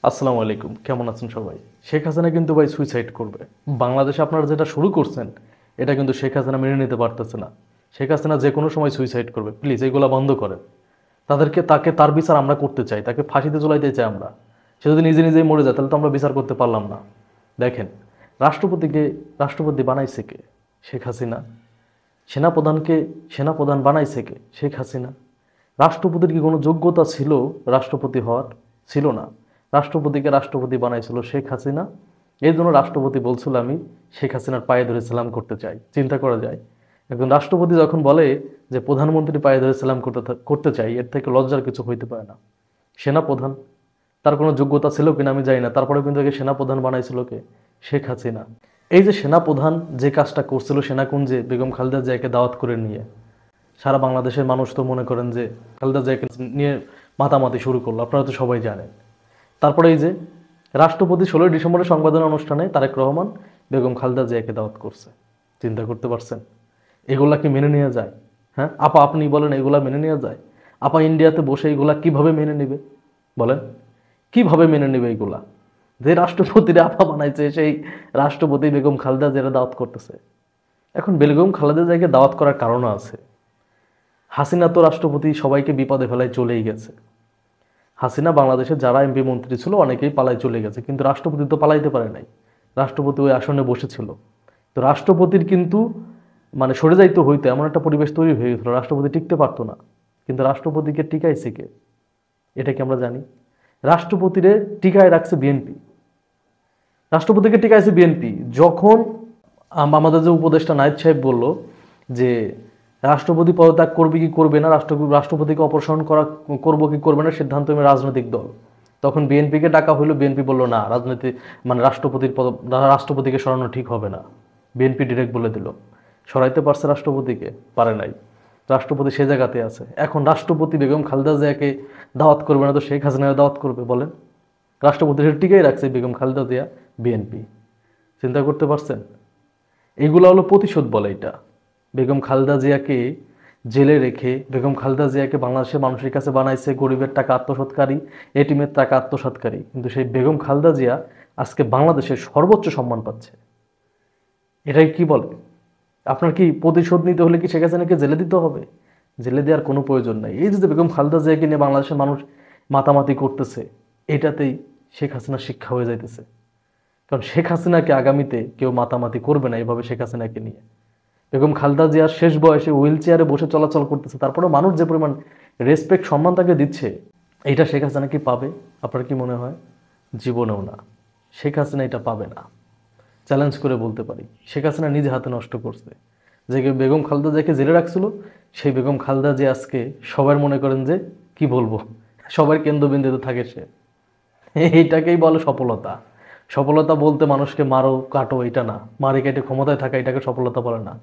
আসসালামু আলাইকুম, কেমন আছেন সবাই? শেখ হাসিনা কিন্তু ভাই সুইসাইড করবে। বাংলাদেশে আপনারা যেটা শুরু করছেন, এটা কিন্তু শেখ হাসিনা মেনে নিতে পারতেছে না। শেখ হাসিনা যে কোনো সময় সুইসাইড করবে। প্লিজ এগুলা বন্ধ করেন। তাকে তার বিচার আমরা করতে চাই, তাকে ফাঁসিতে ঝুলাইতে চাই আমরা। সে যদি নিজে নিজেই মরে যায় তাহলে তো আমরা বিচার করতে পারলাম না। দেখেন, রাষ্ট্রপতিকে রাষ্ট্রপতি বানাইছে কে? শেখ হাসিনা। সেনাপ্রধানকে সেনাপ্রধান বানাইছে কে? শেখ হাসিনা। রাষ্ট্রপতির কি কোনো যোগ্যতা ছিল রাষ্ট্রপতি হওয়ার? ছিল না। রাষ্ট্রপতিকে রাষ্ট্রপতি বানাইছিল শেখ হাসিনা। এই জন্য রাষ্ট্রপতি বলছিল আমি শেখ হাসিনার পায়ে ধরে সালাম করতে চাই। চিন্তা করা যায়, একজন রাষ্ট্রপতি যখন বলে যে প্রধানমন্ত্রী পায়ে ধরে সালাম করতে চাই, এর থেকে লজ্জার কিছু হইতে পারে না। সেনাপ্রধান, তার কোনো যোগ্যতা ছিল কিনা আমি জানি না, তারপরে কিন্তু একে সেনাপ্রধান বানাইছিল কে? শেখ হাসিনা। এই যে সেনাপ্রধান যে কাজটা করছিল সেনাকুঞ্জে বেগম খালেদা জিয়াকে দাওয়াত করে নিয়ে, সারা বাংলাদেশের মানুষ তো মনে করেন যে খালেদা জিয়াকে নিয়ে মাতামাতি শুরু করলো, আপনারা তো সবাই জানেন। তারপরে এই যে রাষ্ট্রপতি 16ই ডিসেম্বরের সংবর্ধনা অনুষ্ঠানে তারেক রহমান বেগম খালেদা জিয়াকে দাওয়াত করছে। চিন্তা করতে পারছেন? এগুলা কি মেনে নেওয়া যায়? হ্যাঁ আপা, আপনি বলেন এগুলা মেনে নেওয়া যায়? আপা ইন্ডিয়াতে বসে এগুলা কিভাবে মেনে নেবে বলেন? কিভাবে মেনে নেবে এগুলা? যে রাষ্ট্রপতিরা আপা বানাইছে সেই রাষ্ট্রপতি বেগম খালেদা জিয়ার দাওয়াত করতেছে। এখন বেগম খালেদা জিয়াকে দাওয়াত করার কারণও আছে। হাসিনা তো রাষ্ট্রপতি সবাইকে বিপদে ফেলায় চলেই গেছে। হাসিনা বাংলাদেশের যারা এমপি মন্ত্রী ছিল অনেকেই পালায় চলে গেছে, কিন্তু রাষ্ট্রপতি তো পালাইতে পারে নাই। রাষ্ট্রপতি ওই আসনে বসেছিল। তো রাষ্ট্রপতির কিন্তু মানে সরে যাইতে হইতো, এমন একটা পরিবেশ তৈরি হয়ে গেছিল, রাষ্ট্রপতি টিকতে পারতো না। কিন্তু রাষ্ট্রপতিকে টিকাইছে কে? এটা কি আমরা জানি? রাষ্ট্রপতিরে টিকায় রাখছে বিএনপি। রাষ্ট্রপতিকে টিকাইছে বিএনপি। যখন আমাদের যে উপদেষ্টা নায়েব সাহেব বলল যে রাষ্ট্রপতি পদত্যাগ করবে কি করবে না, রাষ্ট্রপতিকে অপসারণ করবো কি করবে না সিদ্ধান্ত নেবে রাজনৈতিক দল, তখন বিএনপিকে ডাকা হইলো। বিএনপি বলল না, রাজনীতি মানে রাষ্ট্রপতিকে সরানো ঠিক হবে না। বিএনপি ডিরেক্ট বলে দিল। সরাইতে পারছে রাষ্ট্রপতিকে? পারে নাই। রাষ্ট্রপতি সে জায়গাতে আছে। এখন রাষ্ট্রপতি বেগম খালেদা জিয়াকে দাওয়াত করবে না তো শেখ হাসিনাকে দাওয়াত করবে বলেন? রাষ্ট্রপতি টিকেই রাখছে বেগম খালেদা জিয়া, বিএনপি। চিন্তা করতে পারছেন? এগুলো হলো প্রতিশোধ বলে এটা। বেগম খালেদা জিয়াকে জেলে রেখে বেগম খালেদা জিয়াকে বাংলাদেশের মানুষের কাছে বানাইছে গরিবের টাকা আত্মসাৎকারী, এটিমের টাকা আত্মসাৎকারী। কিন্তু সেই বেগম খালেদা জিয়া আজকে বাংলাদেশের সর্বোচ্চ সম্মান পাচ্ছে। এটাই কি বলে? আপনার কি প্রতিশোধ নিতে হলে কি শেখ হাসিনাকে জেলে দিতে হবে? জেলে দেওয়ার কোনো প্রয়োজন নাই। এই যে বেগম খালেদা জিয়াকে নিয়ে বাংলাদেশের মানুষ মাতামাতি করতেছে, এটাতেই শেখ হাসিনা শিক্ষা হয়ে যাইতেছে। কারণ শেখ হাসিনাকে আগামীতে কেউ মাতামাতি করবে না এভাবে শেখ হাসিনাকে নিয়ে। বেগম খালেদা জিয়ার শেষ বয়সে হুইল চেয়ারে বসে চলাচল করতেছে, তারপরে মানুষ যে পরিমাণ রেসপেক্ট সম্মান তাকে দিচ্ছে, এইটা শেখ হাসিনা কি পাবে? আপনার কি মনে হয়? জীবনেও না। শেখ হাসিনা এটা পাবে না। চ্যালেঞ্জ করে বলতে পারি, শেখ হাসিনা নিজে হাতে নষ্ট করছে। যে বেগম খালেদা জিয়াকে জেলে রাখছিল, সেই বেগম খালেদা জিয়া আজকে সবার মনে করেন যে কি বলবো, সবার কেন্দ্রবিন্দুতে থাকে সে। এইটাকেই বলে সফলতা। সফলতা বলতে মানুষকে মারো কাটো এটা না, মারে কেটে ক্ষমতায় থাকা এটাকে সফলতা বলে না।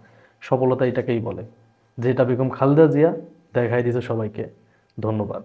সফলতা এটাকেই বলে, যেটা বেগম খালেদা জিয়া দেখাই দিয়েছে সবাইকে। ধন্যবাদ।